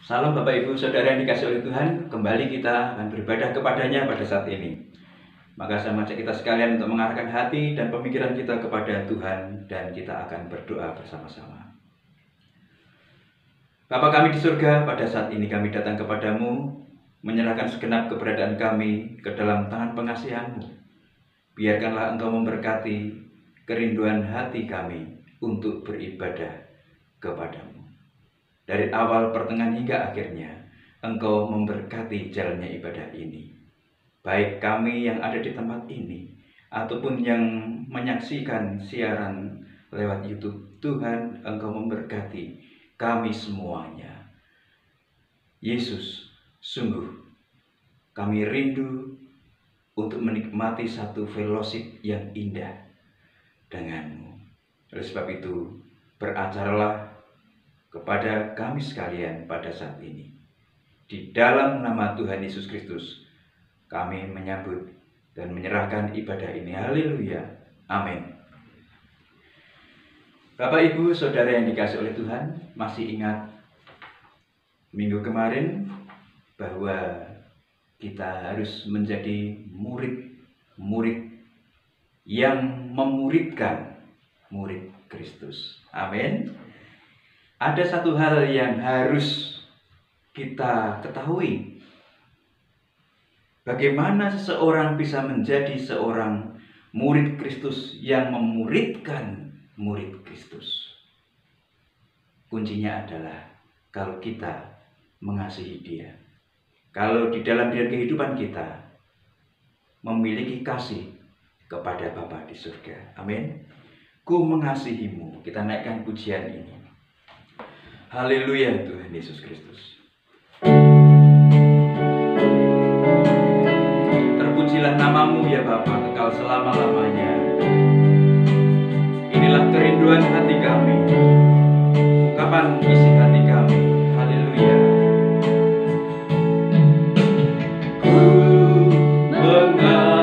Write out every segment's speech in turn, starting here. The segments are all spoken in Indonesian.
Salam Bapak Ibu Saudara yang dikasih oleh Tuhan. Kembali kita akan beribadah kepadanya pada saat ini. Maka saya mengajak kita sekalian untuk mengarahkan hati dan pemikiran kita kepada Tuhan, dan kita akan berdoa bersama-sama. Bapa kami di surga, pada saat ini kami datang kepadamu, menyerahkan segenap keberadaan kami ke dalam tangan pengasihan-Mu. Biarkanlah Engkau memberkati kerinduan hati kami untuk beribadah kepadamu. Dari awal, pertengahan hingga akhirnya, Engkau memberkati jalannya ibadah ini. Baik kami yang ada di tempat ini, ataupun yang menyaksikan siaran lewat YouTube, Tuhan, Engkau memberkati kami semuanya. Yesus, sungguh kami rindu untuk menikmati satu fellowship yang indah denganmu. Oleh sebab itu, beracaralah kepada kami sekalian pada saat ini. Di dalam nama Tuhan Yesus Kristus, kami menyambut dan menyerahkan ibadah ini. Haleluya. Amin. Bapak, Ibu, Saudara yang dikasih oleh Tuhan, masih ingat minggu kemarin bahwa kita harus menjadi murid yang memuridkan murid Kristus. Amin. Ada satu hal yang harus kita ketahui. Bagaimana seseorang bisa menjadi seorang murid Kristus yang memuridkan murid Kristus? Kuncinya adalah kalau kita mengasihi Dia. Kalau di dalam kehidupan kita memiliki kasih kepada Bapa di surga. Amin. Ku mengasihimu. Kita naikkan pujian ini. Haleluya, Tuhan Yesus Kristus. Terpujilah namamu ya Bapa, kekal selama-lamanya. Inilah kerinduan hati kami, ungkapan isi hati kami. Haleluya. Ku mengasihimu,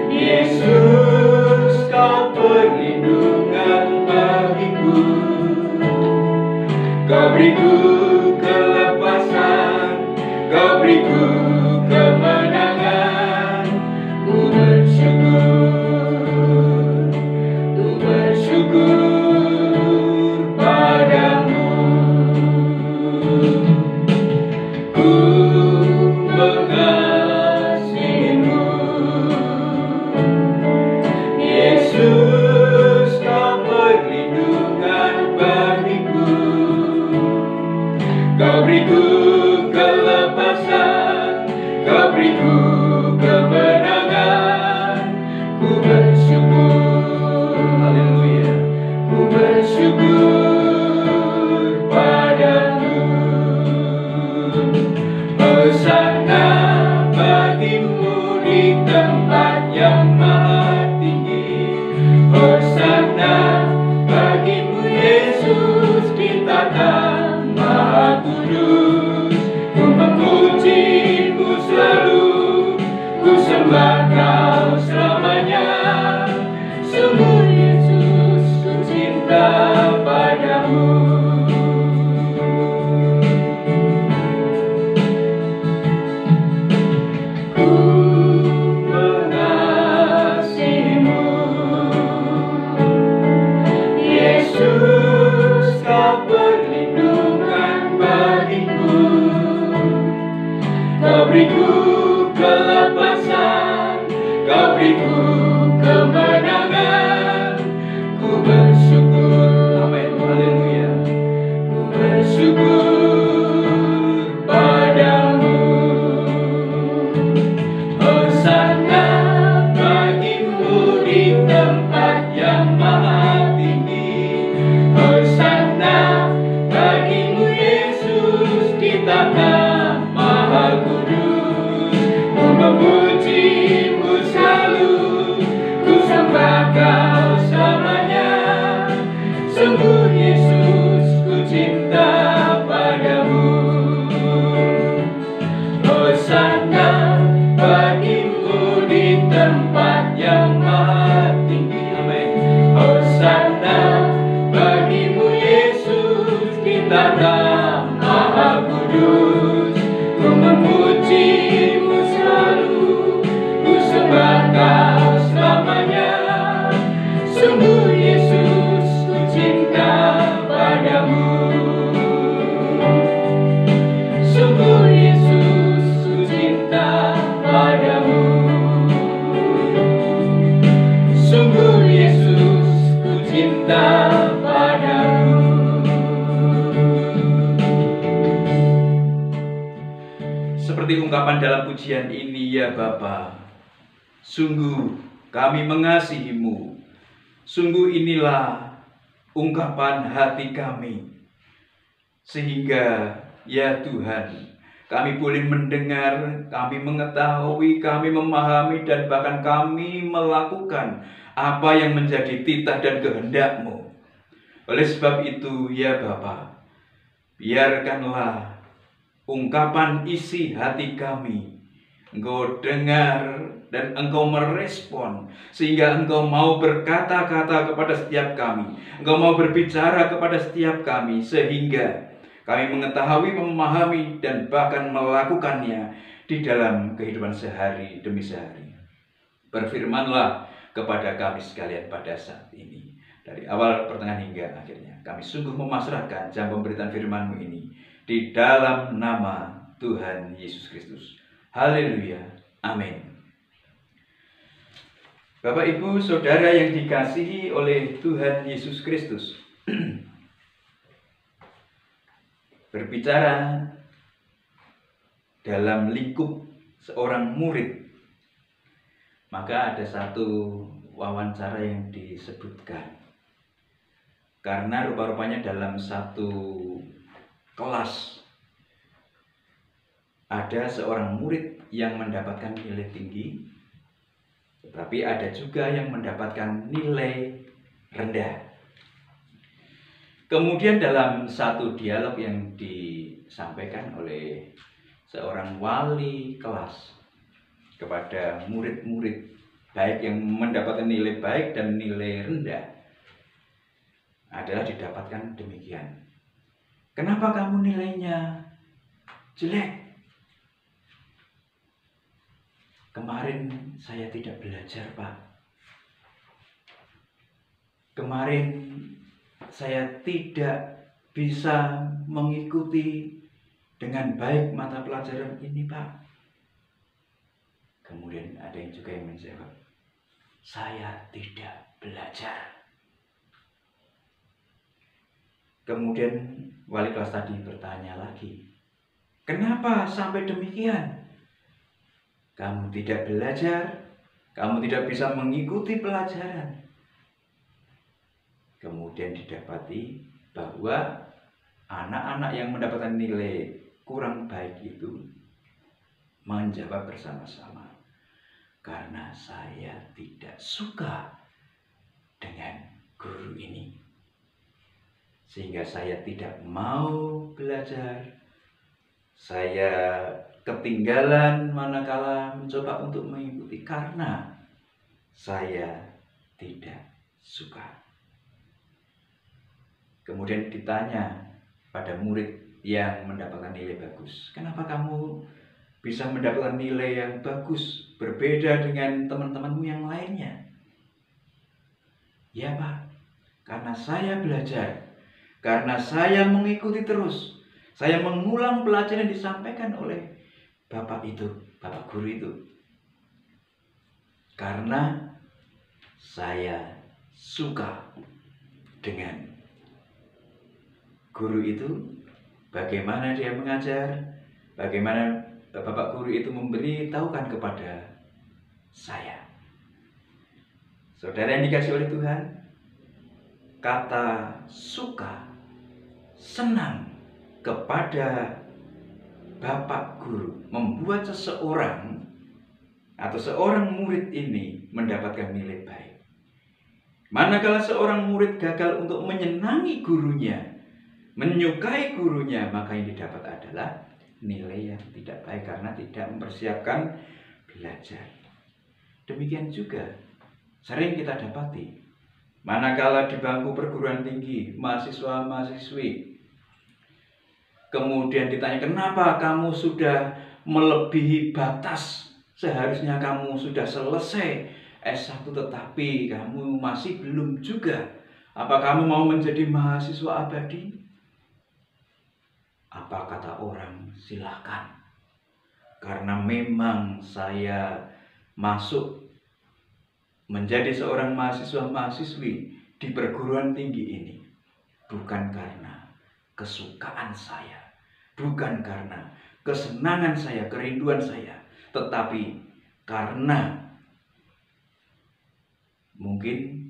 Yesus, kau perlindungan bagiku. Kau beriku kelepasan, Kau beriku kemenangan. Ku bersyukur, cinta padamu. Seperti ungkapan dalam pujian ini, ya Bapa, sungguh kami mengasihimu. Sungguh inilah ungkapan hati kami. Sehingga ya Tuhan, kami boleh mendengar, kami mengetahui, kami memahami, dan bahkan kami melakukan apa yang menjadi titah dan kehendak-Mu. Oleh sebab itu, ya Bapa, biarkanlah ungkapan isi hati kami Engkau dengar dan Engkau merespon, sehingga Engkau mau berkata-kata kepada setiap kami, Engkau mau berbicara kepada setiap kami, sehingga kami mengetahui, memahami, dan bahkan melakukannya di dalam kehidupan sehari demi sehari. Berfirmanlah kepada kami sekalian pada saat ini, dari awal, pertengahan, hingga akhirnya. Kami sungguh memasrahkan jam pemberitaan firman-Mu ini di dalam nama Tuhan Yesus Kristus. Haleluya. Amin. Bapak, Ibu, Saudara yang dikasihi oleh Tuhan Yesus Kristus, berbicara dalam lingkup seorang murid, maka ada satu wawancara yang disebutkan. Karena rupa-rupanya dalam satu kelas ada seorang murid yang mendapatkan nilai tinggi, tetapi ada juga yang mendapatkan nilai rendah. Kemudian dalam satu dialog yang disampaikan oleh seorang wali kelas kepada murid-murid baik yang mendapatkan nilai baik dan nilai rendah adalah didapatkan demikian. Kenapa kamu nilainya jelek? Kemarin saya tidak belajar, Pak. Kemarin saya tidak bisa mengikuti dengan baik mata pelajaran ini, Pak. Kemudian ada yang juga yang menjawab, saya tidak belajar. Kemudian wali kelas tadi bertanya lagi, kenapa sampai demikian? Kamu tidak belajar, kamu tidak bisa mengikuti pelajaran. Kemudian didapati bahwa anak-anak yang mendapatkan nilai kurang baik itu menjawab bersama-sama, karena saya tidak suka dengan guru ini, sehingga saya tidak mau belajar. Saya ketinggalan manakala mencoba untuk mengikuti karena saya tidak suka. Kemudian ditanya pada murid yang mendapatkan nilai bagus, kenapa kamu bisa mendapatkan nilai yang bagus berbeda dengan teman-temanmu yang lainnya? Ya Pak, karena saya belajar, karena saya mengikuti terus, saya mengulang pelajaran yang disampaikan oleh Bapak itu, Bapak guru itu. Karena saya suka dengan guru itu, bagaimana dia mengajar, bagaimana Bapak guru itu memberitahukan kepada saya. Saudara yang dikasihi oleh Tuhan, kata suka, senang kepada Bapak guru membuat seseorang atau seorang murid ini mendapatkan nilai baik. Manakala seorang murid gagal untuk menyenangi gurunya, menyukai gurunya, maka yang didapat adalah nilai yang tidak baik karena tidak mempersiapkan belajar. Demikian juga sering kita dapati manakala di bangku perguruan tinggi, mahasiswa-mahasiswi kemudian ditanya, kenapa kamu sudah melebihi batas, seharusnya kamu sudah selesai S1 tetapi kamu masih belum juga. Apa kamu mau menjadi mahasiswa abadi? Apa kata orang? Silakan. Karena memang saya masuk menjadi seorang mahasiswa-mahasiswi di perguruan tinggi ini bukan karena kesukaan saya, bukan karena kesenangan saya, kerinduan saya, tetapi karena mungkin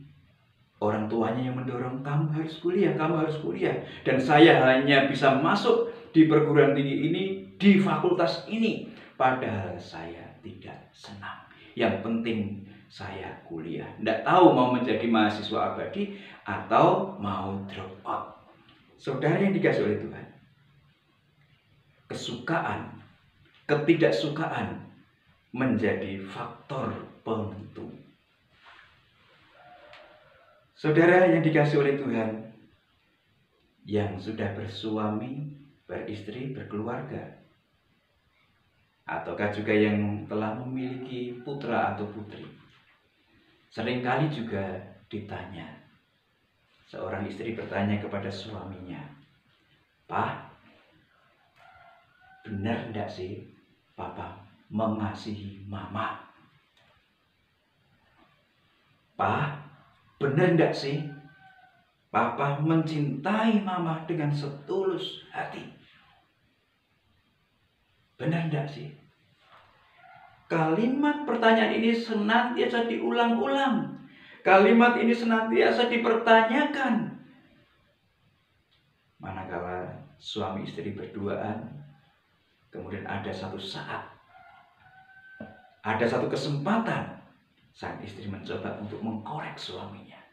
orang tuanya yang mendorong, kamu harus kuliah, kamu harus kuliah. Dan saya hanya bisa masuk di perguruan tinggi ini, di fakultas ini. Padahal saya tidak senang. Yang penting saya kuliah. Tidak tahu mau menjadi mahasiswa abadi atau mau drop out. Saudara yang dikasih oleh Tuhan, kesukaan, ketidaksukaan menjadi faktor penentu. Saudara yang dikasih oleh Tuhan, yang sudah bersuami, beristri, berkeluarga, ataukah juga yang telah memiliki putra atau putri, seringkali juga ditanya, seorang istri bertanya kepada suaminya, "Pak, benar enggak sih Papa mengasihi Mama? Pak, benar enggak sih Papa mencintai Mama dengan setulus hati? Benar enggak sih?" Kalimat pertanyaan ini senantiasa diulang-ulang. Kalimat ini senantiasa dipertanyakan. Manakala suami istri berduaan, kemudian ada satu saat, ada satu kesempatan, sang istri mencoba untuk mengkorek suaminya.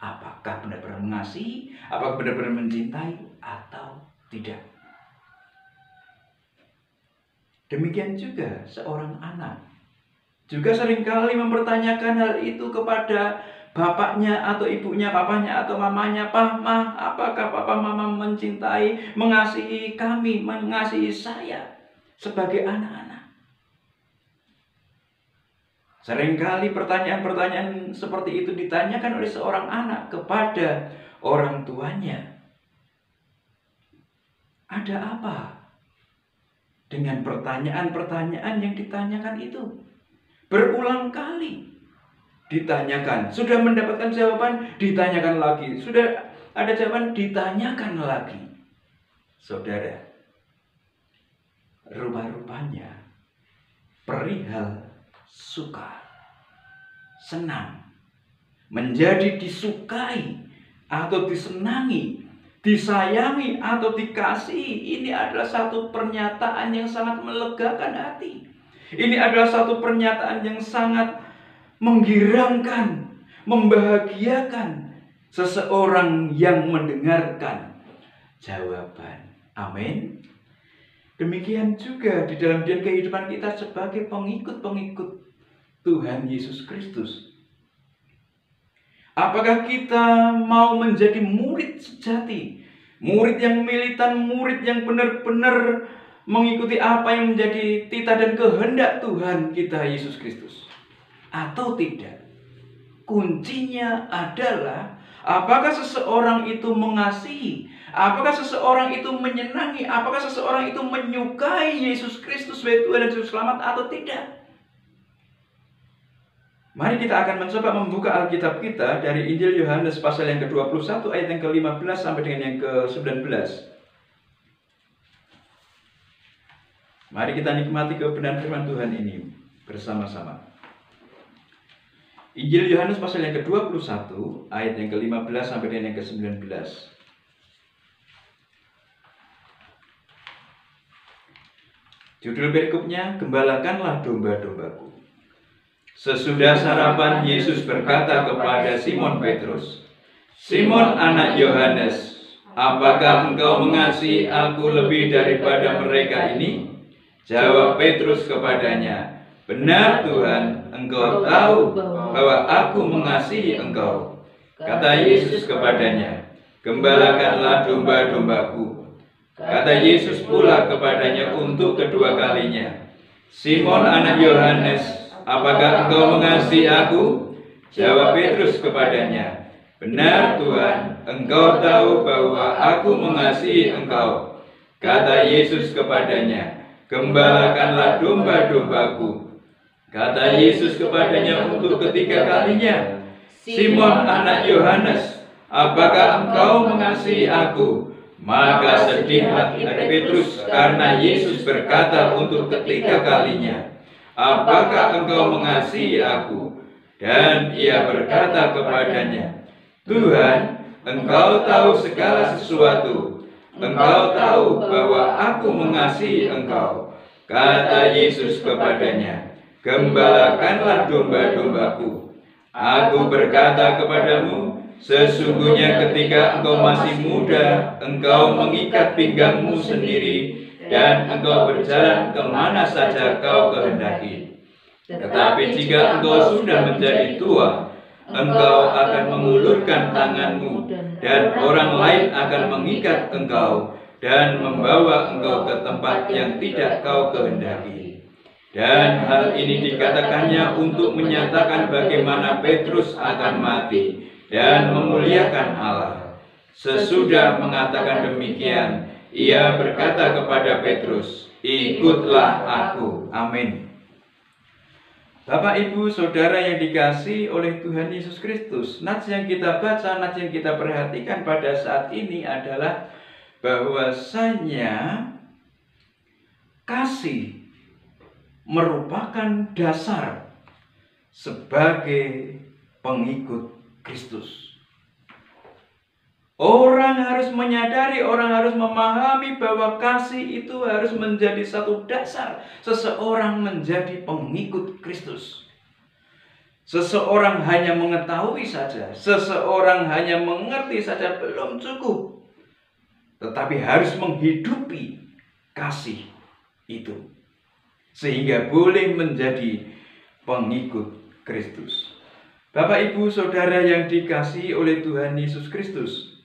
Apakah benar-benar mengasihi, apakah benar-benar mencintai atau tidak. Demikian juga seorang anak juga seringkali mempertanyakan hal itu kepada bapaknya atau ibunya, papanya atau mamanya. "Pak, Ma, apakah papa mama mencintai, mengasihi kami, mengasihi saya sebagai anak-anak?" Seringkali pertanyaan-pertanyaan seperti itu ditanyakan oleh seorang anak kepada orang tuanya. Ada apa dengan pertanyaan-pertanyaan yang ditanyakan itu? Berulang kali ditanyakan, sudah mendapatkan jawaban, ditanyakan lagi, sudah ada jawaban, ditanyakan lagi. Saudara, rupa-rupanya perihal suka, senang, menjadi disukai atau disenangi, disayangi atau dikasihi, ini adalah satu pernyataan yang sangat melegakan hati. Ini adalah satu pernyataan yang sangat menggirangkan, membahagiakan seseorang yang mendengarkan jawaban. Amin. Demikian juga di dalam kehidupan kita sebagai pengikut-pengikut Tuhan Yesus Kristus. Apakah kita mau menjadi murid sejati, murid yang militan, murid yang benar-benar mengikuti apa yang menjadi titah dan kehendak Tuhan kita Yesus Kristus, atau tidak? Kuncinya adalah apakah seseorang itu mengasihi, apakah seseorang itu menyenangi, apakah seseorang itu menyukai Yesus Kristus sebagai Tuhan dan Juru Selamat atau tidak. Mari kita akan mencoba membuka Alkitab kita dari Injil Yohanes pasal yang ke-21 ayat yang ke-15 sampai dengan yang ke-19. Mari kita nikmati kebenaran firman Tuhan ini bersama-sama. Injil Yohanes pasal yang ke-21 ayat yang ke-15 sampai dengan yang ke-19. Judul perikopnya, "Gembalakanlah domba-dombaku." Sesudah sarapan, Yesus berkata kepada Simon Petrus, "Simon anak Yohanes, apakah engkau mengasihi aku lebih daripada mereka ini?" Jawab Petrus kepadanya, "Benar Tuhan, engkau tahu bahwa aku mengasihi engkau." Kata Yesus kepadanya, "Gembalakanlah domba-dombaku." Kata Yesus pula kepadanya untuk kedua kalinya, "Simon anak Yohanes, apakah engkau mengasihi aku?" Jawab Petrus kepadanya, "Benar Tuhan, engkau tahu bahwa aku mengasihi engkau." Kata Yesus kepadanya, "Gembalakanlah domba-dombaku." Kata Yesus kepadanya untuk ketiga kalinya, "Simon anak Yohanes, apakah engkau mengasihi aku? Maka sedihlah Petrus karena Yesus berkata untuk ketiga kalinya, apakah engkau mengasihi aku? Dan ia berkata kepadanya, Tuhan, engkau tahu segala sesuatu. Engkau tahu bahwa aku mengasihi engkau. Kata Yesus kepadanya, gembalakanlah domba-dombaku. Aku berkata kepadamu, sesungguhnya ketika engkau masih muda, engkau mengikat pinggangmu sendiri, dan engkau berjalan kemana saja kau kehendaki. Tetapi jika engkau sudah menjadi tua, engkau akan mengulurkan tanganmu, dan orang lain akan mengikat engkau, dan membawa engkau ke tempat yang tidak kau kehendaki. Dan hal ini dikatakannya untuk menyatakan bagaimana Petrus akan mati dan memuliakan Allah. Sesudah mengatakan demikian, ia berkata kepada Petrus, ikutlah aku. Amin. Bapak, Ibu, Saudara yang dikasihi oleh Tuhan Yesus Kristus, nats yang kita baca, nats yang kita perhatikan pada saat ini adalah bahwasanya kasih merupakan dasar sebagai pengikut Kristus. Orang harus menyadari, orang harus memahami bahwa kasih itu harus menjadi satu dasar seseorang menjadi pengikut Kristus. Seseorang hanya mengetahui saja, seseorang hanya mengerti saja belum cukup, tetapi harus menghidupi kasih itu sehingga boleh menjadi pengikut Kristus. Bapak, Ibu, Saudara yang dikasihi oleh Tuhan Yesus Kristus,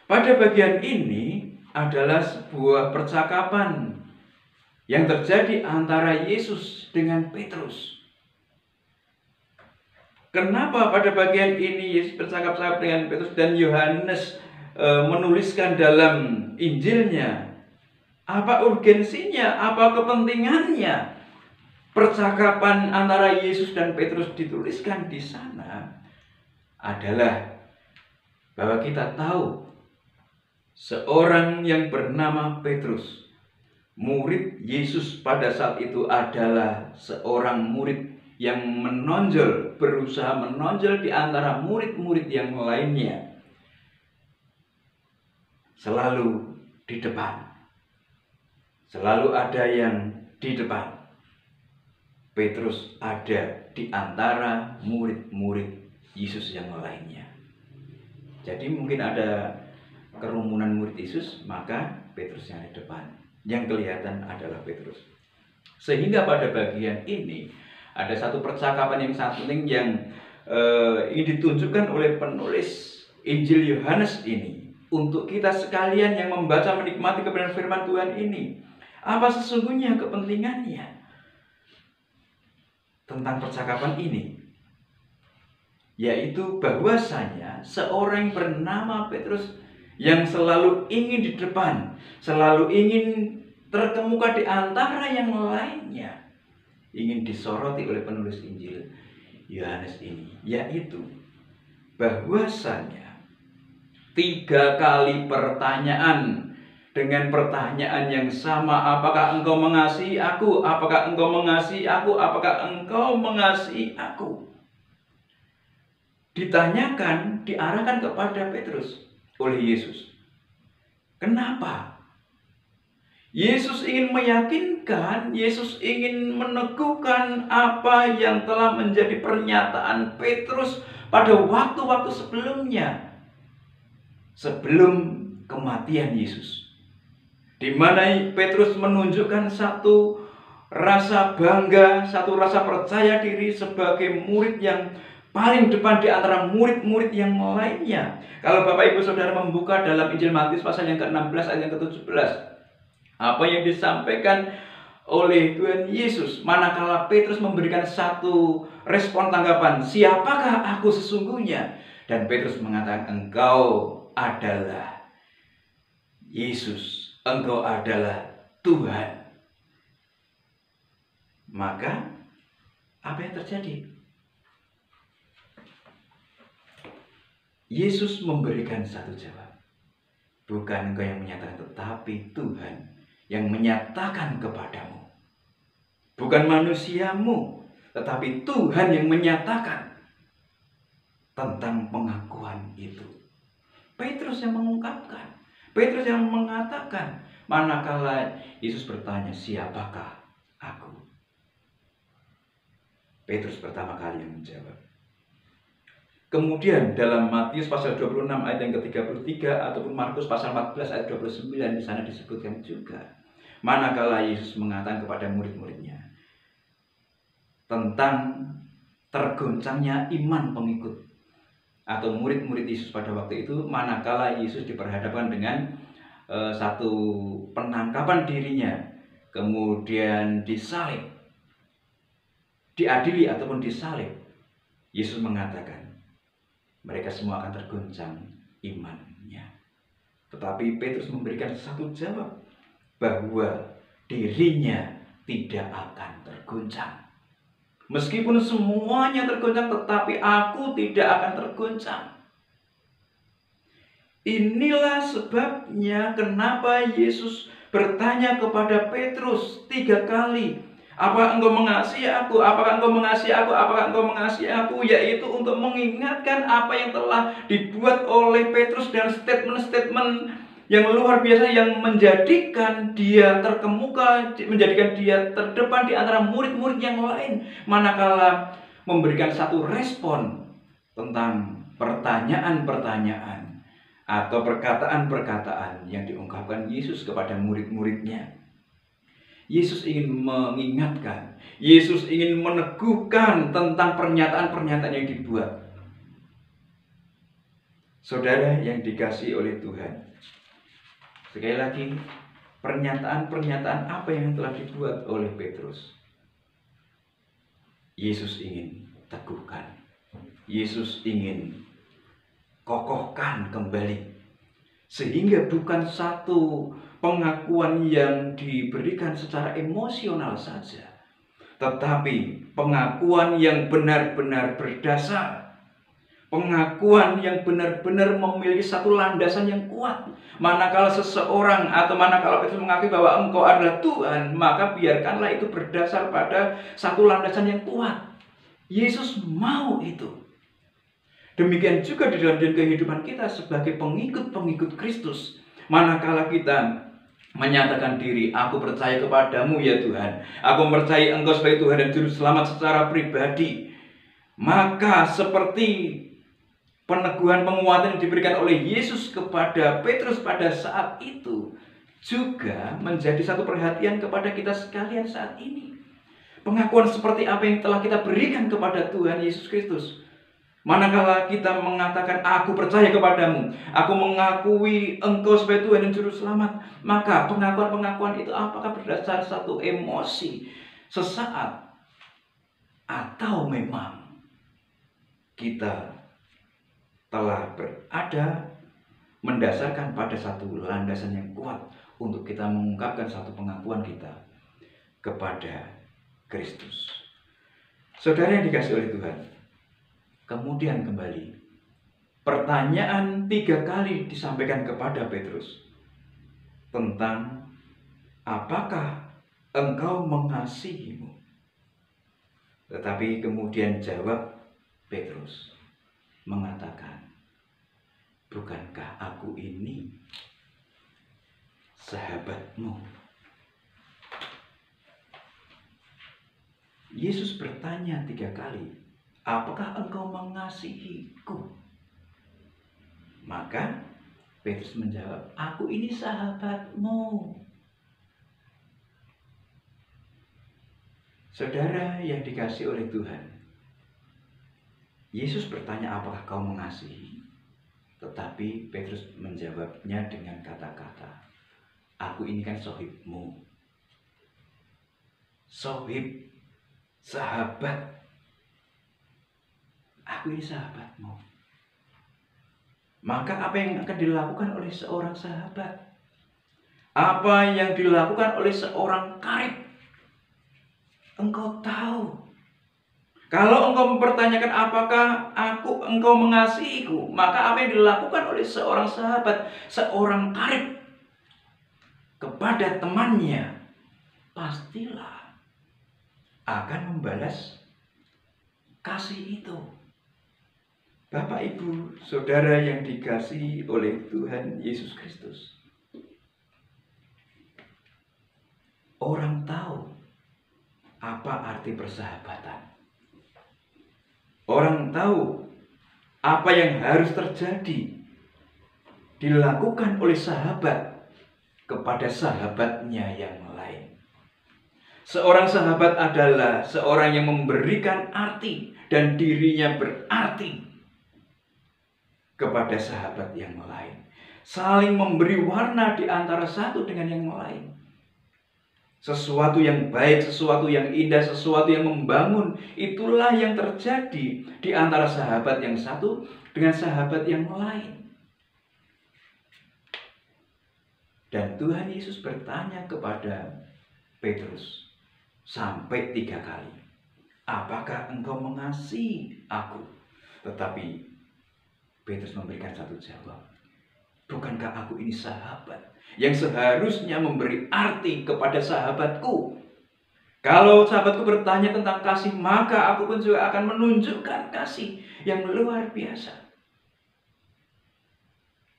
pada bagian ini adalah sebuah percakapan yang terjadi antara Yesus dengan Petrus. Kenapa pada bagian ini Yesus bercakap-cakap dengan Petrus dan Yohanes menuliskan dalam Injilnya? Apa urgensinya? Apa kepentingannya? Percakapan antara Yesus dan Petrus dituliskan di sana adalah bahwa kita tahu seorang yang bernama Petrus, murid Yesus pada saat itu, adalah seorang murid yang menonjol, berusaha menonjol di antara murid-murid yang lainnya. Selalu di depan. Selalu ada yang di depan. Petrus ada di antara murid-murid Yesus yang lainnya. Jadi mungkin ada kerumunan murid Yesus, maka Petrus yang di depan. Yang kelihatan adalah Petrus. Sehingga pada bagian ini ada satu percakapan yang sangat penting yang ingin ditunjukkan oleh penulis Injil Yohanes ini untuk kita sekalian yang membaca menikmati kebenaran firman Tuhan ini. Apa sesungguhnya kepentingannya tentang percakapan ini? Yaitu bahwasanya seorang bernama Petrus yang selalu ingin di depan, selalu ingin terkemuka di antara yang lainnya, ingin disoroti oleh penulis Injil Yohanes ini, yaitu bahwasanya 3 kali pertanyaan dengan pertanyaan yang sama, apakah engkau mengasihi aku? Apakah engkau mengasihi aku? Apakah engkau mengasihi aku? Ditanyakan, diarahkan kepada Petrus oleh Yesus. Kenapa? Yesus ingin meyakinkan, Yesus ingin meneguhkan apa yang telah menjadi pernyataan Petrus pada waktu-waktu sebelumnya, sebelum kematian Yesus, di mana Petrus menunjukkan satu rasa bangga, satu rasa percaya diri sebagai murid yang paling depan di antara murid-murid yang lainnya. Kalau Bapak Ibu Saudara membuka dalam Injil Matius pasal yang ke-16 ayat yang ke-17, apa yang disampaikan oleh Tuhan Yesus manakala Petrus memberikan satu respon tanggapan, siapakah aku sesungguhnya? Dan Petrus mengatakan, engkau adalah Yesus, engkau adalah Tuhan. Maka apa yang terjadi? Yesus memberikan satu jawab. Bukan engkau yang menyatakan, tetapi Tuhan yang menyatakan kepadamu. Bukan manusiamu, tetapi Tuhan yang menyatakan tentang pengakuan itu. Petrus yang mengungkapkan, Petrus yang mengatakan, manakala Yesus bertanya, siapakah aku? Petrus pertama kali yang menjawab. Kemudian dalam Matius pasal 26 ayat yang ke-33 ataupun Markus pasal 14 ayat 29 di sana disebutkan juga, manakala Yesus mengatakan kepada murid-muridnya tentang tergoncangnya iman pengikut atau murid-murid Yesus pada waktu itu, manakala Yesus diperhadapkan dengan satu penangkapan dirinya, kemudian disalib, diadili ataupun disalib. Yesus mengatakan mereka semua akan tergoncang imannya. Tetapi Petrus memberikan satu jawab, bahwa dirinya tidak akan tergoncang. Meskipun semuanya tergoncang, tetapi aku tidak akan tergoncang. Inilah sebabnya kenapa Yesus bertanya kepada Petrus 3 kali, apakah engkau mengasihi aku? Apakah engkau mengasihi aku? Apakah engkau mengasihi aku? Yaitu untuk mengingatkan apa yang telah dibuat oleh Petrus dan statement-statement yang luar biasa yang menjadikan dia terkemuka, menjadikan dia terdepan di antara murid-murid yang lain, manakala memberikan satu respon tentang pertanyaan-pertanyaan atau perkataan-perkataan yang diungkapkan Yesus kepada murid-muridnya. Yesus ingin mengingatkan, Yesus ingin meneguhkan tentang pernyataan-pernyataan yang dibuat. Saudara yang dikasihi oleh Tuhan, sekali lagi, pernyataan-pernyataan apa yang telah dibuat oleh Petrus, Yesus ingin teguhkan, Yesus ingin kokohkan kembali, sehingga bukan satu pengakuan yang diberikan secara emosional saja, tetapi pengakuan yang benar-benar berdasar, pengakuan yang benar-benar memiliki satu landasan yang kuat. Manakala seseorang atau manakala Petrus mengakui bahwa engkau adalah Tuhan, maka biarkanlah itu berdasar pada satu landasan yang kuat. Yesus mau itu. Demikian juga di dalam kehidupan kita sebagai pengikut-pengikut Kristus. Manakala kita menyatakan diri, aku percaya kepadamu ya Tuhan, aku percaya engkau sebagai Tuhan dan Juru Selamat secara pribadi, maka seperti peneguhan penguatan yang diberikan oleh Yesus kepada Petrus pada saat itu, juga menjadi satu perhatian kepada kita sekalian saat ini. Pengakuan seperti apa yang telah kita berikan kepada Tuhan Yesus Kristus. Manakala kita mengatakan aku percaya kepadamu, aku mengakui engkau sebagai Tuhan dan Juru Selamat, maka pengakuan-pengakuan itu apakah berdasar satu emosi sesaat, atau memang kita telah berada mendasarkan pada satu landasan yang kuat untuk kita mengungkapkan satu pengakuan kita kepada Kristus. Saudara yang dikasihi oleh Tuhan, kemudian kembali, pertanyaan 3 kali disampaikan kepada Petrus tentang apakah engkau mengasihimu. Tetapi kemudian jawab Petrus mengatakan, bukankah aku ini sahabatmu? Yesus bertanya 3 kali, apakah engkau mengasihiku? Maka Petrus menjawab, aku ini sahabatmu. Saudara yang dikasihi oleh Tuhan, Yesus bertanya apakah kau mengasihi? Tetapi Petrus menjawabnya dengan kata-kata, aku ini kan sohibmu. Sohib, sahabat. Aku ini sahabatmu. Maka apa yang akan dilakukan oleh seorang sahabat? Apa yang dilakukan oleh seorang karib? Engkau tahu. Kalau engkau mempertanyakan apakah engkau mengasihiku, maka apa yang dilakukan oleh seorang sahabat, seorang karib kepada temannya, pastilah akan membalas kasih itu. Bapak, Ibu, Saudara yang dikasihi oleh Tuhan Yesus Kristus, orang tahu apa arti persahabatan. Orang tahu apa yang harus terjadi dilakukan oleh sahabat kepada sahabatnya yang lain. Seorang sahabat adalah seorang yang memberikan arti dan dirinya berarti kepada sahabat yang lain. Saling memberi warna di antara satu dengan yang lain. Sesuatu yang baik, sesuatu yang indah, sesuatu yang membangun, itulah yang terjadi di antara sahabat yang satu dengan sahabat yang lain. Dan Tuhan Yesus bertanya kepada Petrus sampai 3 kali, apakah engkau mengasihi aku? Tetapi Petrus memberikan satu jawab, bukankah aku ini sahabat yang seharusnya memberi arti kepada sahabatku? Kalau sahabatku bertanya tentang kasih, maka aku pun juga akan menunjukkan kasih yang luar biasa.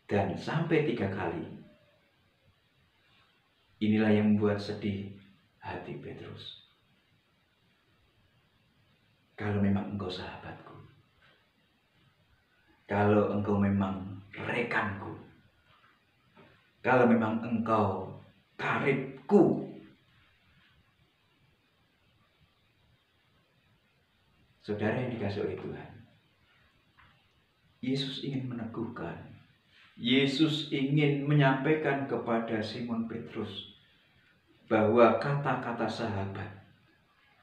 Dan sampai 3 kali, inilah yang membuat sedih hati Petrus. Kalau memang engkau sahabatku, kalau engkau memang rekanku, kalau memang engkau karibku, saudara yang dikasihi oleh Tuhan, Yesus ingin meneguhkan, Yesus ingin menyampaikan kepada Simon Petrus bahwa kata-kata sahabat,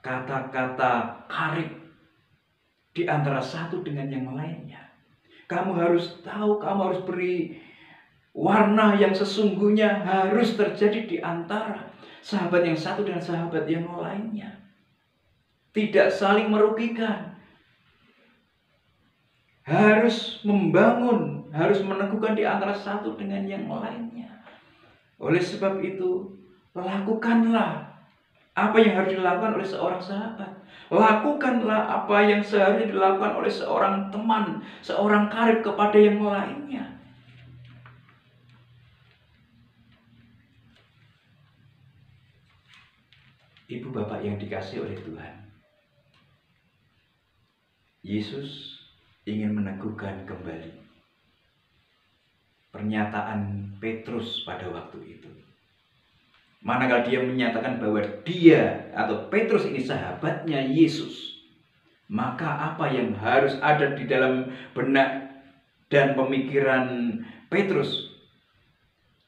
kata-kata karib di antara satu dengan yang lainnya, kamu harus tahu, kamu harus beri warna yang sesungguhnya harus terjadi di antara sahabat yang satu dengan sahabat yang lainnya. Tidak saling merugikan. Harus membangun, harus meneguhkan di antara satu dengan yang lainnya. Oleh sebab itu, lakukanlah apa yang harus dilakukan oleh seorang sahabat. Lakukanlah apa yang seharusnya dilakukan oleh seorang teman, seorang karib kepada yang lainnya. Ibu bapak yang dikasihi oleh Tuhan, Yesus ingin meneguhkan kembali pernyataan Petrus pada waktu itu. Manakala dia menyatakan bahwa dia atau Petrus ini sahabatnya Yesus, maka apa yang harus ada di dalam benak dan pemikiran Petrus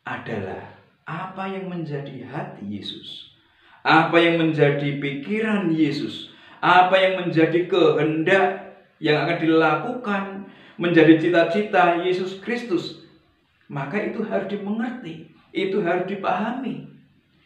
adalah apa yang menjadi hati Yesus, apa yang menjadi pikiran Yesus, apa yang menjadi kehendak yang akan dilakukan, menjadi cita-cita Yesus Kristus. Maka itu harus dimengerti, itu harus dipahami.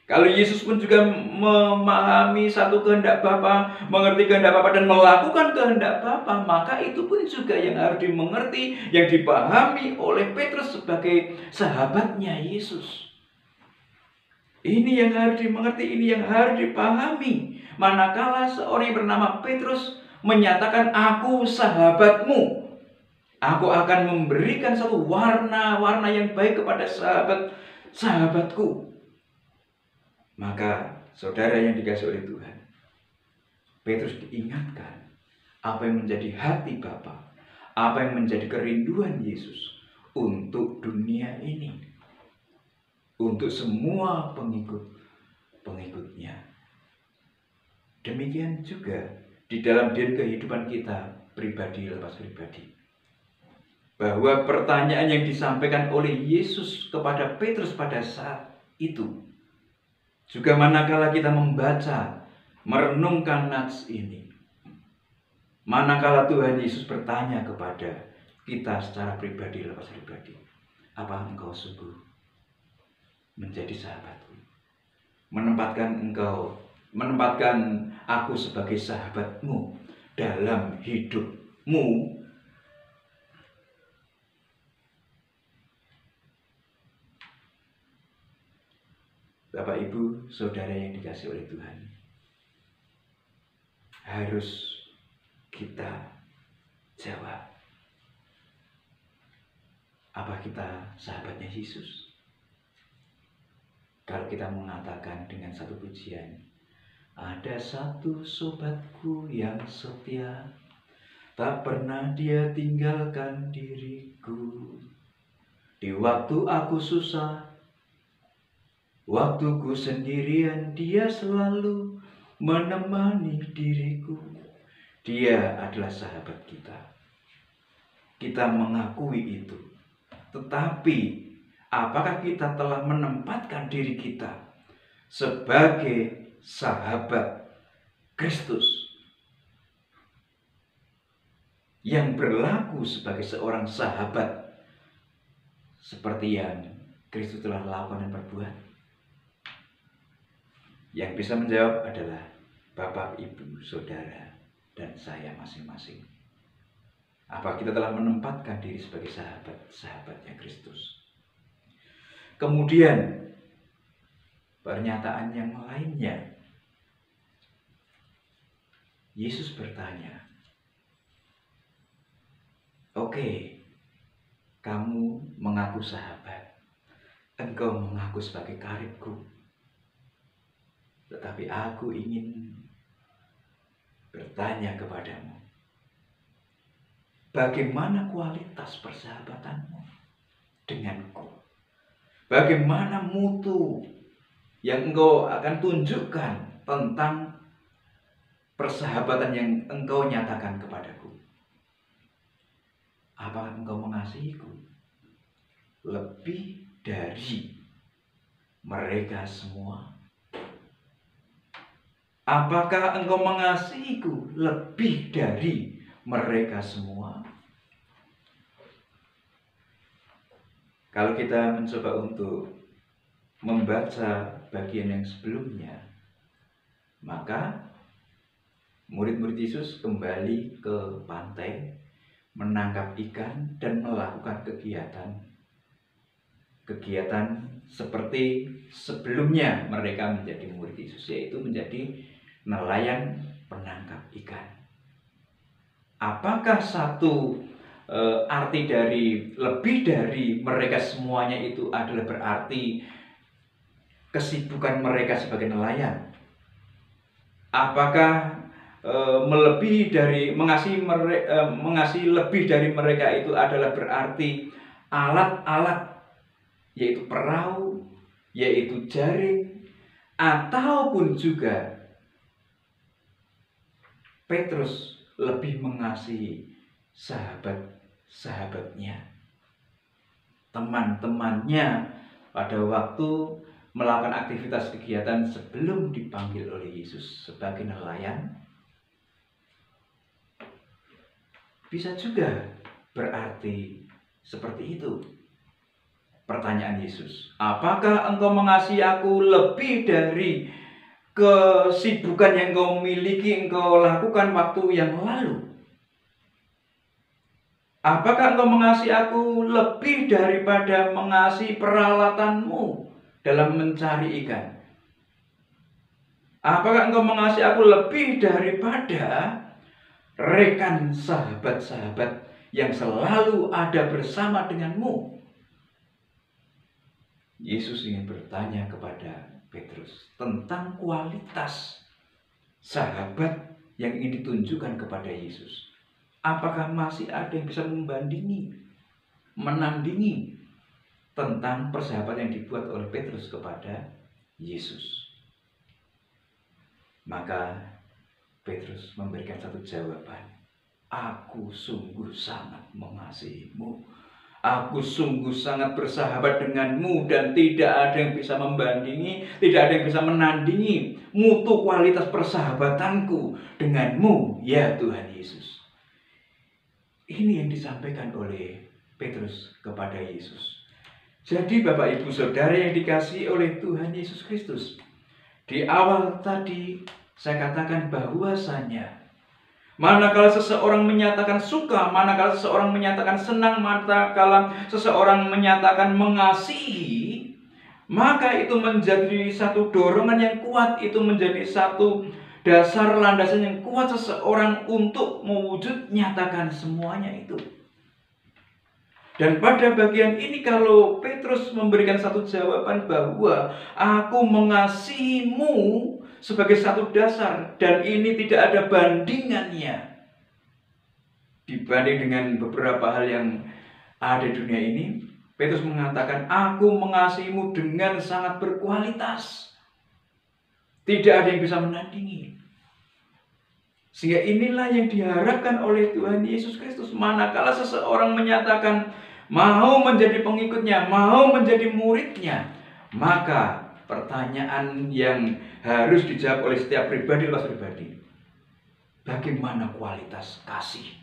Kalau Yesus pun juga memahami satu kehendak Bapa, mengerti kehendak Bapa dan melakukan kehendak Bapa, maka itu pun juga yang harus dimengerti, yang dipahami oleh Petrus sebagai sahabatnya Yesus. Ini yang harus dimengerti, ini yang harus dipahami. Manakala seorang yang bernama Petrus menyatakan, aku sahabatmu, aku akan memberikan satu warna-warna yang baik kepada sahabatku. Maka saudara yang dikasihi oleh Tuhan, Petrus diingatkan apa yang menjadi hati Bapa, apa yang menjadi kerinduan Yesus untuk dunia ini, untuk semua pengikut-pengikutnya. Demikian juga di dalam kehidupan kita pribadi lepas pribadi, bahwa pertanyaan yang disampaikan oleh Yesus kepada Petrus pada saat itu, juga manakala kita membaca, merenungkan nats ini, manakala Tuhan Yesus bertanya kepada kita secara pribadi lepas pribadi, apa engkau sungguh menjadi sahabatku? Menempatkan aku sebagai sahabatmu dalam hidupmu, Bapak, Ibu, Saudara yang dikasihi oleh Tuhan, harus kita jawab. Apa kita sahabatnya Yesus? Kalau kita mengatakan dengan satu pujian, ada satu sobatku yang setia, tak pernah dia tinggalkan diriku. Di waktu aku susah, waktuku sendirian, dia selalu menemani diriku. Dia adalah sahabat kita. Kita mengakui itu. Tetapi apakah kita telah menempatkan diri kita sebagai sahabat Kristus yang berlaku sebagai seorang sahabat seperti yang Kristus telah lakukan dan berbuat? Yang bisa menjawab adalah Bapak, Ibu, Saudara, dan saya masing-masing. Apa kita telah menempatkan diri sebagai sahabatnya Kristus? Kemudian pernyataan yang lainnya, Yesus bertanya, "Oke, kamu mengaku sahabat, engkau mengaku sebagai karibku, tetapi aku ingin bertanya kepadamu, bagaimana kualitas persahabatanmu denganku? Bagaimana mutu yang engkau akan tunjukkan tentang persahabatan yang engkau nyatakan kepadaku? Apakah engkau mengasihiku lebih dari mereka semua? Apakah engkau mengasihiku lebih dari mereka semua?" Kalau kita mencoba untuk membaca bagian yang sebelumnya, maka murid-murid Yesus kembali ke pantai, menangkap ikan dan melakukan kegiatan seperti sebelumnya mereka menjadi murid Yesus, yaitu menjadi nelayan penangkap ikan. Apakah satu arti dari lebih dari mereka semuanya itu adalah berarti kesibukan mereka sebagai nelayan? Apakah melebihi dari mengasihi lebih dari mereka itu adalah berarti alat-alat, yaitu perahu, yaitu jaring, ataupun juga Petrus lebih mengasihi sahabatnya, teman-temannya pada waktu melakukan aktivitas kegiatan sebelum dipanggil oleh Yesus sebagai nelayan? Bisa juga berarti seperti itu. Pertanyaan Yesus, apakah engkau mengasihi aku lebih dari kesibukan yang engkau miliki, engkau lakukan waktu yang lalu? Apakah engkau mengasihi aku lebih daripada mengasihi peralatanmu dalam mencari ikan? Apakah engkau mengasihi aku lebih daripada rekan sahabat-sahabat yang selalu ada bersama denganmu? Yesus ingin bertanya kepada Petrus tentang kualitas sahabat yang ingin ditunjukkan kepada Yesus. Apakah masih ada yang bisa membandingi, menandingi tentang persahabatan yang dibuat oleh Petrus kepada Yesus? Maka Petrus memberikan satu jawaban, "Aku sungguh sangat mengasihimu. Aku sungguh sangat bersahabat denganmu dan tidak ada yang bisa membandingi, tidak ada yang bisa menandingi mutu kualitas persahabatanku denganmu, ya Tuhan Yesus." Ini yang disampaikan oleh Petrus kepada Yesus. Jadi Bapak, Ibu, Saudara yang dikasihi oleh Tuhan Yesus Kristus, di awal tadi saya katakan bahwasanya Manakala seseorang menyatakan suka, manakala seseorang menyatakan senang, manakala seseorang menyatakan mengasihi, maka itu menjadi satu dorongan yang kuat, itu menjadi satu dasar landasan yang kuat seseorang untuk mewujud nyatakan semuanya itu. Dan pada bagian ini kalau Petrus memberikan satu jawaban bahwa aku mengasihimu sebagai satu dasar, dan ini tidak ada bandingannya dibanding dengan beberapa hal yang ada di dunia ini. Petrus mengatakan, aku mengasihimu dengan sangat berkualitas, tidak ada yang bisa menandingi. Sehingga inilah yang diharapkan oleh Tuhan Yesus Kristus. Manakala seseorang menyatakan mau menjadi pengikutnya, mau menjadi muridnya, maka pertanyaan yang harus dijawab oleh setiap pribadi lepas pribadi, bagaimana kualitas kasih?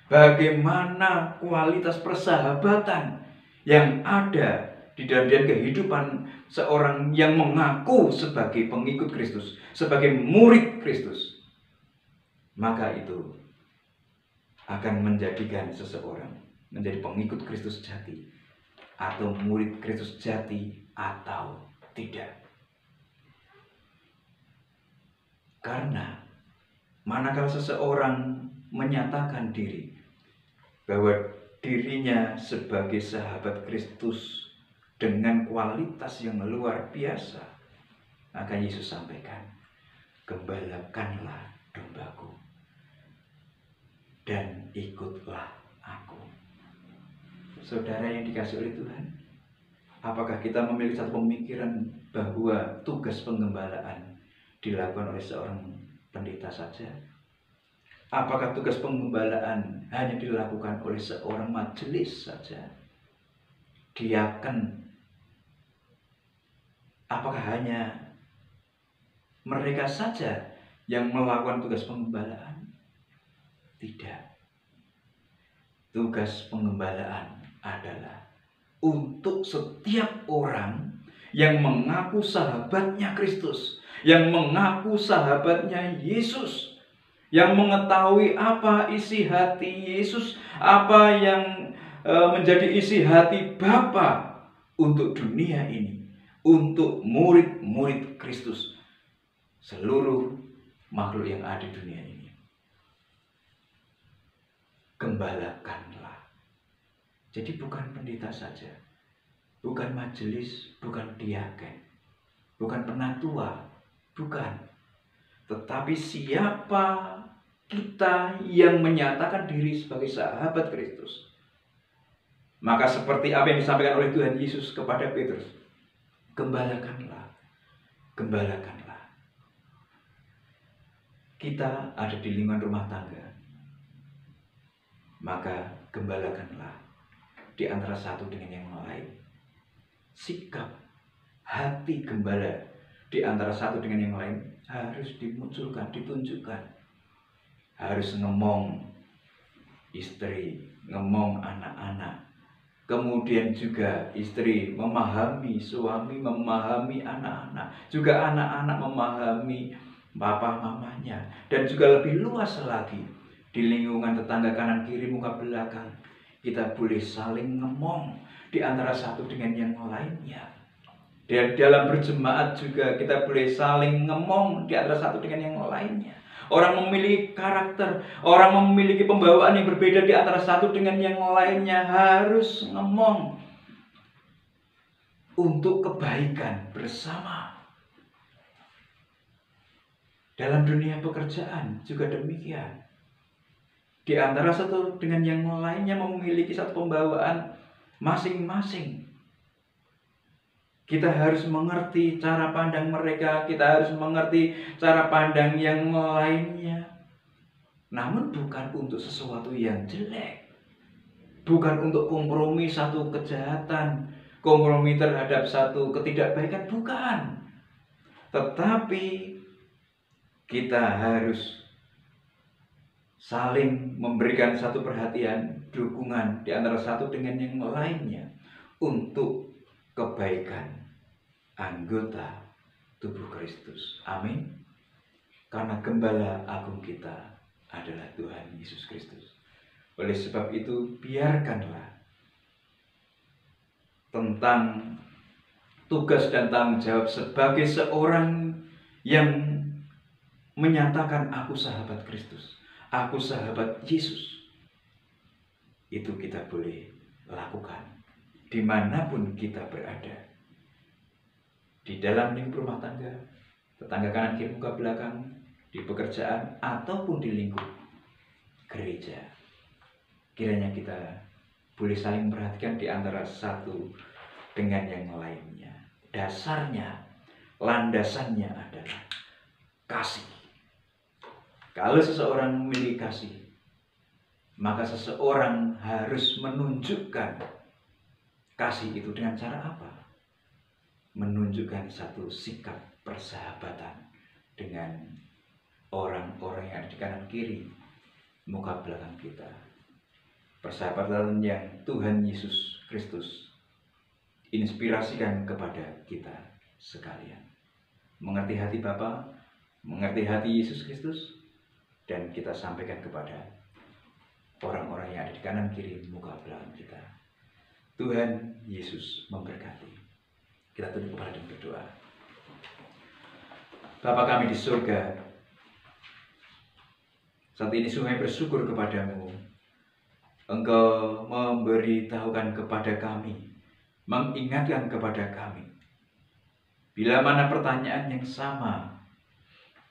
Bagaimana kualitas persahabatan yang ada di dalam kehidupan seorang yang mengaku sebagai pengikut Kristus, sebagai murid Kristus? Maka itu akan menjadikan seseorang menjadi pengikut Kristus jati atau murid Kristus jati atau tidak. Karena manakala seseorang menyatakan diri bahwa dirinya sebagai sahabat Kristus dengan kualitas yang luar biasa, maka Yesus sampaikan, gembalakanlah dombaku dan ikutlah aku. Saudara yang dikasihi oleh Tuhan, apakah kita memiliki satu pemikiran bahwa tugas penggembalaan dilakukan oleh seorang pendeta saja? Apakah tugas penggembalaan hanya dilakukan oleh seorang majelis saja? Diaken? Apakah hanya mereka saja yang melakukan tugas penggembalaan? Tidak. Tugas penggembalaan adalah untuk setiap orang yang mengaku sahabatnya Kristus, yang mengaku sahabatnya Yesus, yang mengetahui apa isi hati Yesus, apa yang menjadi isi hati Bapa untuk dunia ini, untuk murid-murid Kristus, seluruh makhluk yang ada di dunia ini. Gembalakanlah. Jadi bukan pendeta saja, bukan majelis, bukan diaken, bukan penatua, bukan. Tetapi siapa kita yang menyatakan diri sebagai sahabat Kristus, maka seperti apa yang disampaikan oleh Tuhan Yesus kepada Petrus, gembalakanlah, gembalakanlah. Kita ada di lingkungan rumah tangga, maka gembalakanlah di antara satu dengan yang lain. Sikap hati gembala di antara satu dengan yang lain harus dimunculkan, ditunjukkan. Harus ngomong istri, ngomong anak-anak. Kemudian juga istri memahami suami, memahami anak-anak. Juga anak-anak memahami papa mamanya. Dan juga lebih luas lagi, di lingkungan tetangga kanan kiri muka belakang, kita boleh saling ngomong di antara satu dengan yang lainnya. Dan dalam berjemaat juga kita boleh saling ngomong di antara satu dengan yang lainnya. Orang memiliki karakter, orang memiliki pembawaan yang berbeda di antara satu dengan yang lainnya, harus ngomong untuk kebaikan bersama. Dalam dunia pekerjaan juga demikian. Di antara satu dengan yang lainnya memiliki satu pembawaan masing-masing. Kita harus mengerti cara pandang mereka, kita harus mengerti cara pandang yang lainnya. Namun bukan untuk sesuatu yang jelek. Bukan untuk kompromi satu kejahatan, kompromi terhadap satu ketidakbaikan, bukan. Tetapi kita harus saling memberikan satu perhatian, dukungan di antara satu dengan yang lainnya untuk kebaikan anggota tubuh Kristus. Amin. Karena gembala agung kita adalah Tuhan Yesus Kristus. Oleh sebab itu, biarkanlah tentang tugas dan tanggung jawab sebagai seorang yang menyatakan aku sahabat Kristus, aku sahabat Yesus, itu kita boleh lakukan dimanapun kita berada, di dalam lingkup rumah tangga, tetangga kanan kiri muka belakang, di pekerjaan, ataupun di lingkup gereja. Kiranya kita boleh saling memperhatikan di antara satu dengan yang lainnya. Dasarnya, landasannya adalah kasih. Kalau seseorang memiliki kasih, maka seseorang harus menunjukkan kasih itu dengan cara apa? Menunjukkan satu sikap persahabatan dengan orang-orang yang ada di kanan kiri muka belakang kita. Persahabatan yang Tuhan Yesus Kristus inspirasikan kepada kita sekalian. Mengerti hati Bapa, mengerti hati Yesus Kristus, dan kita sampaikan kepada orang-orang yang ada di kanan kiri muka belakang kita. Tuhan Yesus memberkati. Kita tunduk kepala dan berdoa. Bapa kami di surga, saat ini sungguh bersyukur kepadamu. Engkau memberitahukan kepada kami, mengingatkan kepada kami, bila mana pertanyaan yang sama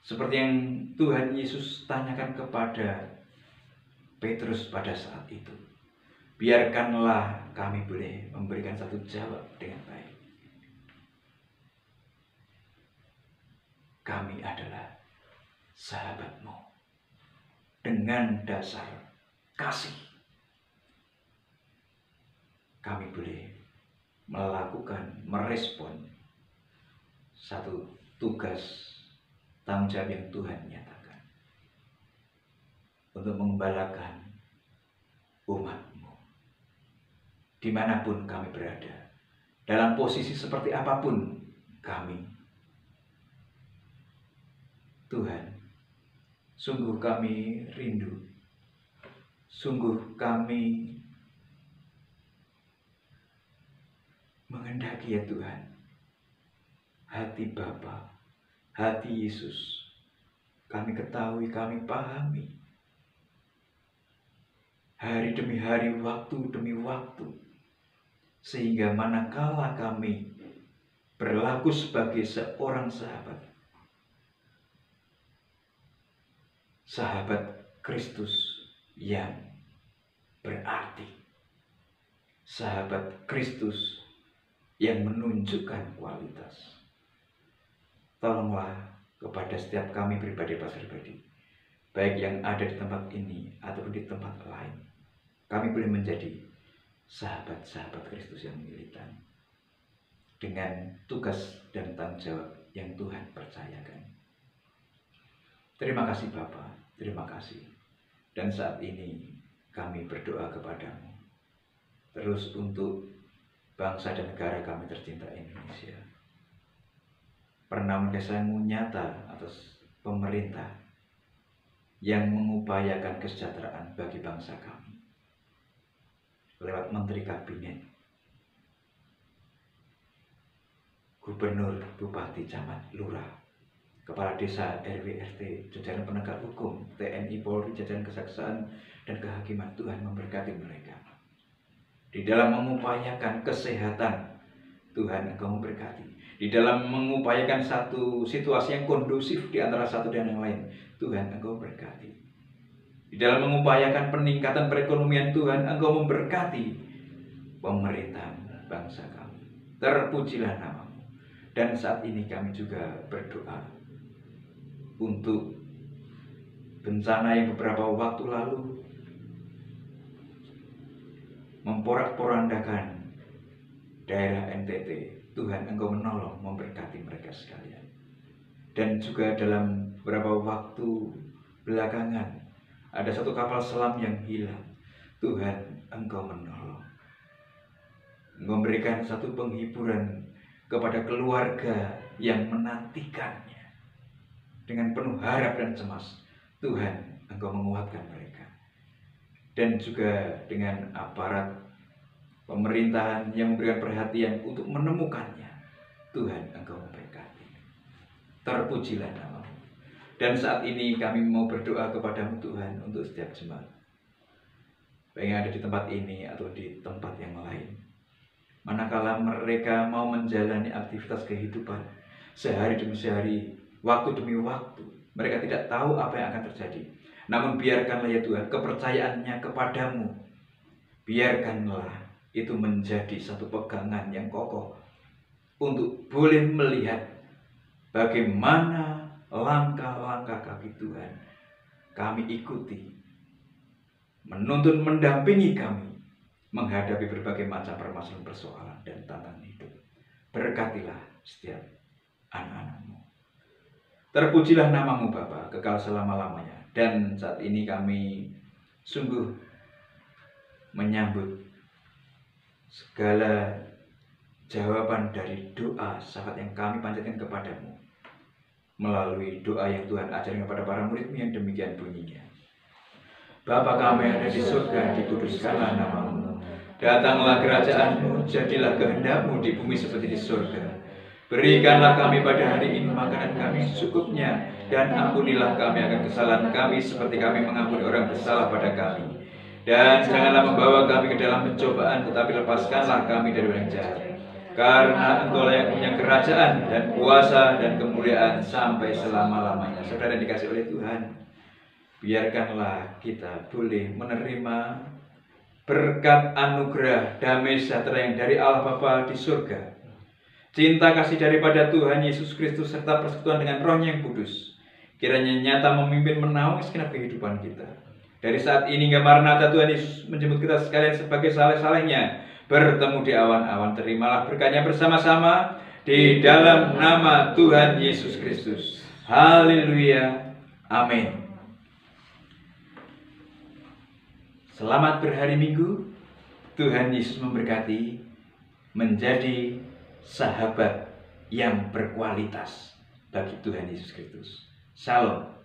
seperti yang Tuhan Yesus tanyakan kepada Petrus pada saat itu, biarkanlah kami boleh memberikan satu jawab dengan baik. Kami adalah sahabatmu dengan dasar kasih. Kami boleh melakukan, merespon satu tugas tanggung jawab yang Tuhan nyatakan untuk mengembalakan umat-Mu dimanapun kami berada, dalam posisi seperti apapun kami. Tuhan, sungguh kami rindu, sungguh kami menghendaki ya Tuhan, hati Bapa, hati Yesus, kami ketahui, kami pahami, hari demi hari, waktu demi waktu, sehingga manakala kami berlaku sebagai seorang sahabat Kristus yang berarti, sahabat Kristus yang menunjukkan kualitas. Tolonglah kepada setiap kami pribadi, baik yang ada di tempat ini ataupun di tempat lain, kami boleh menjadi sahabat-sahabat Kristus yang militan dengan tugas dan tanggung jawab yang Tuhan percayakan. Terima kasih Bapa, terima kasih. Dan saat ini kami berdoa kepadamu terus untuk bangsa dan negara kami tercinta Indonesia. Pernamaan kasih-Mu nyata atas pemerintah yang mengupayakan kesejahteraan bagi bangsa kami lewat Menteri Kabinet, Gubernur, Bupati, Camat, Lurah, Kepala Desa, RW, RT, jajaran penegak hukum, TNI, Polri, jajaran kejaksaan dan kehakiman. Tuhan memberkati mereka di dalam mengupayakan kesehatan. Tuhan Engkau memberkati di dalam mengupayakan satu situasi yang kondusif di antara satu dan yang lain. Tuhan Engkau memberkati di dalam mengupayakan peningkatan perekonomian. Tuhan Engkau memberkati pemerintahan bangsa kami. Terpujilah nama-Mu. Dan saat ini kami juga berdoa untuk bencana yang beberapa waktu lalu memporak-porandakan daerah NTT. Tuhan Engkau menolong, memberkati mereka sekalian. Dan juga dalam beberapa waktu belakangan ada satu kapal selam yang hilang. Tuhan Engkau menolong, memberikan satu penghiburan kepada keluarga yang menantikannya dengan penuh harap dan cemas. Tuhan Engkau menguatkan mereka. Dan juga dengan aparat pemerintahan yang memberikan perhatian untuk menemukannya. Tuhan, Engkau memberkati. Terpujilah nama-Mu. Dan saat ini kami mau berdoa kepada-Mu Tuhan untuk setiap jemaat, baik yang ada di tempat ini atau di tempat yang lain. Manakala mereka mau menjalani aktivitas kehidupan sehari demi sehari, waktu demi waktu, mereka tidak tahu apa yang akan terjadi. Namun biarkanlah ya Tuhan, kepercayaannya kepadamu, biarkanlah itu menjadi satu pegangan yang kokoh untuk boleh melihat bagaimana langkah-langkah kaki Tuhan kami ikuti, menuntun mendampingi kami menghadapi berbagai macam permasalahan, persoalan, dan tantangan hidup. Berkatilah setiap anak-anak-Mu. Terpujilah nama-Mu Bapa, kekal selama-lamanya. Dan saat ini kami sungguh menyambut segala jawaban dari doa syafaat yang kami panjatkan kepadamu melalui doa yang Tuhan ajarkan kepada para murid-Mu yang demikian bunyinya. Bapa kami yang ada di surga, dikuduskanlah nama-Mu. Datanglah kerajaan-Mu, jadilah kehendak-Mu di bumi seperti di surga. Berikanlah kami pada hari ini makanan kami secukupnya, dan ampunilah kami akan kesalahan kami seperti kami mengampuni orang bersalah pada kami. Dan janganlah membawa kami ke dalam pencobaan, tetapi lepaskanlah kami dari orang jahat. Karena Engkau yang punya kerajaan dan kuasa dan kemuliaan sampai selama-lamanya. Saudara dikasih oleh Tuhan, biarkanlah kita boleh menerima berkat anugerah damai sejahtera yang dari Allah Bapa di surga, cinta kasih daripada Tuhan Yesus Kristus serta persekutuan dengan Roh-Nya yang kudus, kiranya nyata memimpin menaungi segenap kehidupan kita. Dari saat ini hingga Maranatha, Tuhan Yesus menjemput kita sekalian sebagai saleh-salehnya bertemu di awan-awan. Terimalah berkatnya bersama-sama di dalam nama Tuhan Yesus Kristus. Haleluya. Amin. Selamat berhari Minggu. Tuhan Yesus memberkati, menjadi sahabat yang berkualitas bagi Tuhan Yesus Kristus. Shalom.